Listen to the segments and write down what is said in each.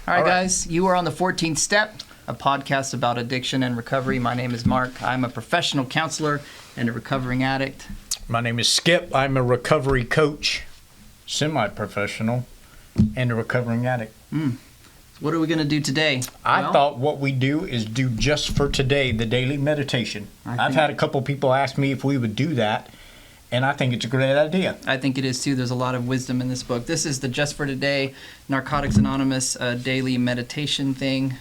All right, guys, you are on the 14th Step, a podcast about addiction and recovery. My name is Mark. I'm a professional counselor and a recovering addict. My name is Skip. I'm a recovery coach, semi-professional, and a recovering addict. What are we going to do today? I thought what we do is do Just for Today, the daily meditation. I've had a couple people ask me if we would do that, and I think it's a great idea. I think it is too. There's a lot of wisdom in this book. This is the Just for Today Narcotics Anonymous daily meditation thing.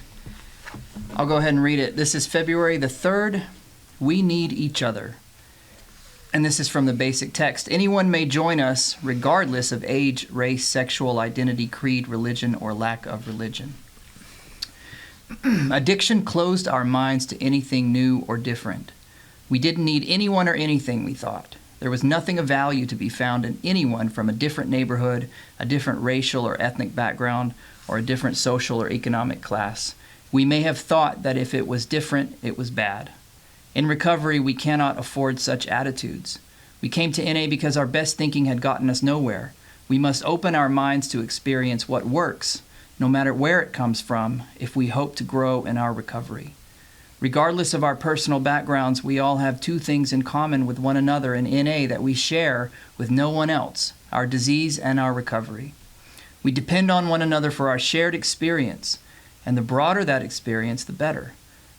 I'll go ahead and read it. This is February the 3rd. We need each other. And this is from the basic text. Anyone may join us regardless of age, race, sexual identity, creed, religion, or lack of religion. Addiction closed our minds to anything new or different. We didn't need anyone or anything, we thought. There was nothing of value to be found in anyone from a different neighborhood, a different racial or ethnic background, or a different social or economic class. We may have thought that if it was different, it was bad. In recovery, we cannot afford such attitudes. We came to NA because our best thinking had gotten us nowhere. We must open our minds to experience what works, no matter where it comes from, if we hope to grow in our recovery. Regardless of our personal backgrounds, we all have two things in common with one another in NA that we share with no one else: our disease and our recovery. We depend on one another for our shared experience, and the broader that experience, the better.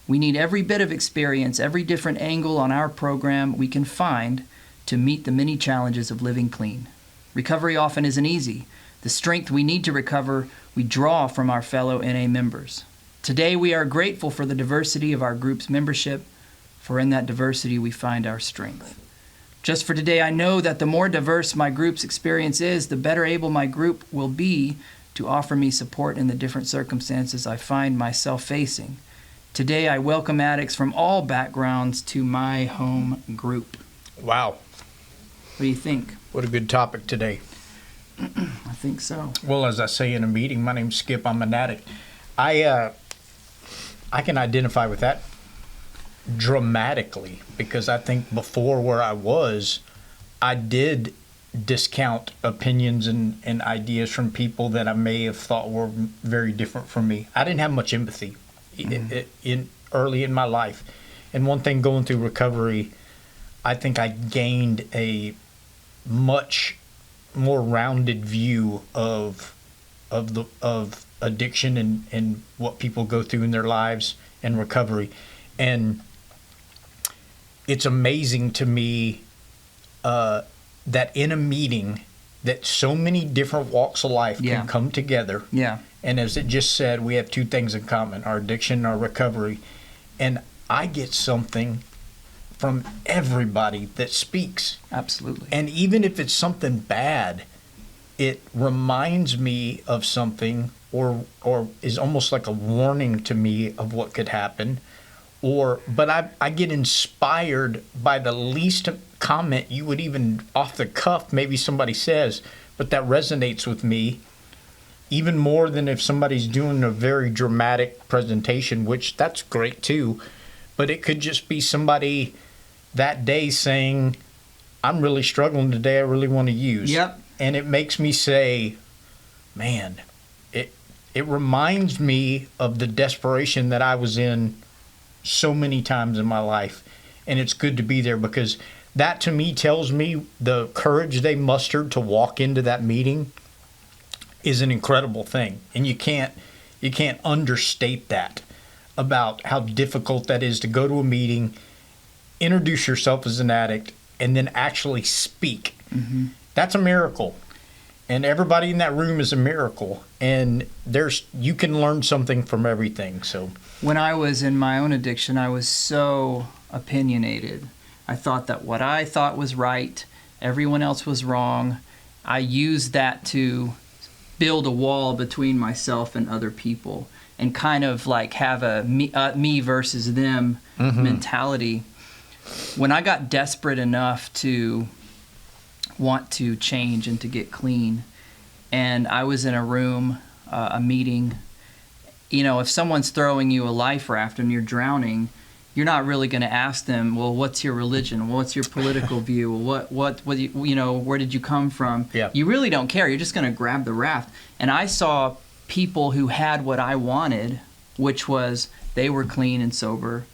We need every bit of experience, every different angle on our program we can find to meet the many challenges of living clean. Recovery often isn't easy. The strength we need to recover, we draw from our fellow NA members. Today, we are grateful for the diversity of our group's membership, for in that diversity we find our strength. Just for today, I know that the more diverse my group's experience is, the better able my group will be to offer me support in the different circumstances I find myself facing. Today, I welcome addicts from all backgrounds to my home group. Wow. What do you think? What a good topic today. I think so. Well, as I say in a meeting, my name's Skip. I'm an addict. I can identify with that dramatically because I think before where I was, I did discount opinions and ideas from people that I may have thought were very different from me. I didn't have much empathy early in my life. And one thing going through recovery, I think I gained a much more rounded view of addiction and what people go through in their lives and recovery. And it's amazing to me that in a meeting that so many different walks of life can come together. Yeah. And as it just said, we have two things in common: our addiction and our recovery. And I get something from everybody that speaks. Absolutely. And even if it's something bad, it reminds me of something or is almost like a warning to me of what could happen. But I get inspired by the least comment you would even off the cuff maybe somebody says, but that resonates with me even more than if somebody's doing a very dramatic presentation, which that's great too. But it could just be somebody that day saying, I'm really struggling today, I really want to use. Yep. And it makes me say, man, it reminds me of the desperation that I was in so many times in my life. And it's good to be there because that to me tells me the courage they mustered to walk into that meeting is an incredible thing. And you can't understate that about how difficult that is to go to a meeting, introduce yourself as an addict, and then actually speak. Mm-hmm. That's a miracle. And everybody in that room is a miracle. And you can learn something from everything. So when I was in my own addiction, I was so opinionated. I thought that what I thought was right, everyone else was wrong. I used that to build a wall between myself and other people and kind of like have a me versus them mentality. When I got desperate enough to want to change and to get clean, and I was in a room, a meeting, if someone's throwing you a life raft and you're drowning, you're not really going to ask them, well, what's your religion? What's your political view? What where did you come from? Yeah. You really don't care. You're just going to grab the raft. And I saw people who had what I wanted, which was they were clean and sober,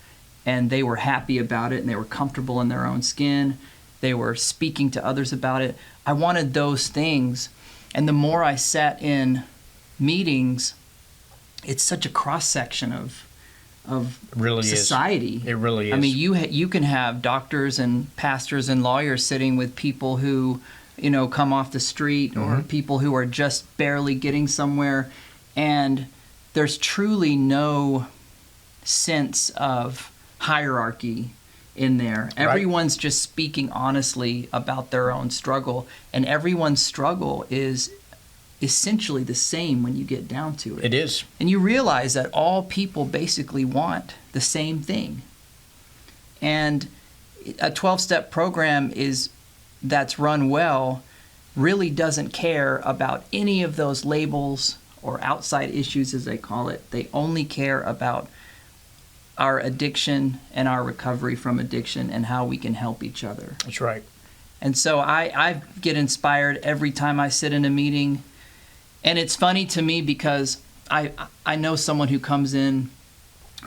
and they were happy about it, and they were comfortable in their own skin. They were speaking to others about it. I wanted those things. And the more I sat in meetings, it's such a cross-section of really society. It really is. I mean, you can have doctors and pastors and lawyers sitting with people who, come off the street, or people who are just barely getting somewhere, and there's truly no sense of hierarchy in there. Right. Everyone's just speaking honestly about their own struggle, and everyone's struggle is essentially the same when you get down to it. It is. And you realize that all people basically want the same thing. And a 12-step program that's run well really doesn't care about any of those labels or outside issues, as they call it. They only care about our addiction and our recovery from addiction and how we can help each other. That's right. And so I get inspired every time I sit in a meeting. And it's funny to me because I know someone who comes in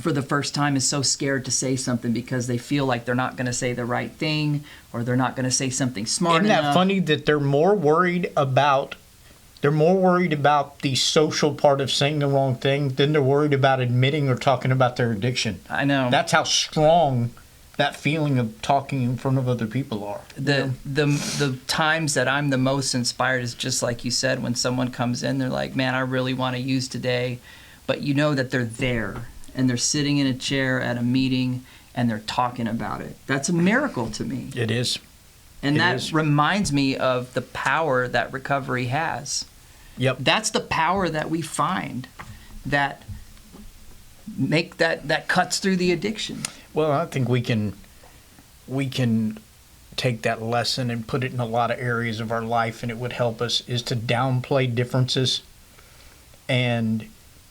for the first time is so scared to say something because they feel like they're not going to say the right thing, or they're not going to say something smart enough. Isn't that funny that they're more worried about the social part of saying the wrong thing than they're worried about admitting or talking about their addiction? I know. That's how strong that feeling of talking in front of other people are. The times that I'm the most inspired is just like you said, when someone comes in, they're like, man, I really want to use today. But you know that they're there, and they're sitting in a chair at a meeting, and they're talking about it. That's a miracle to me. It is. And that reminds me of the power that recovery has. Yep. That's the power that we find that cuts through the addiction. Well, I think we can take that lesson and put it in a lot of areas of our life, and it would help us, is to downplay differences and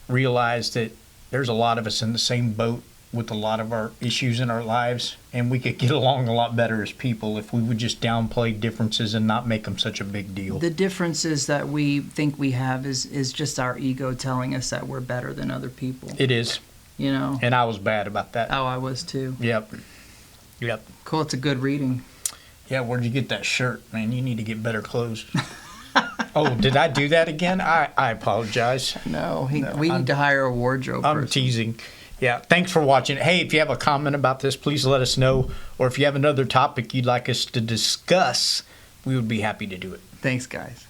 realize that there's a lot of us in the same boat with a lot of our issues in our lives, and we could get along a lot better as people if we would just downplay differences and not make them such a big deal. The differences that we think we have is just our ego telling us that we're better than other people. It is. And I was bad about that. Oh, I was too. Yep. Cool, it's a good reading. Yeah, where'd you get that shirt, man? You need to get better clothes. Oh, did I do that again? I apologize. No, we need to hire a wardrobe person. I'm teasing. Yeah, thanks for watching. Hey, if you have a comment about this, please let us know. Or if you have another topic you'd like us to discuss, we would be happy to do it. Thanks, guys.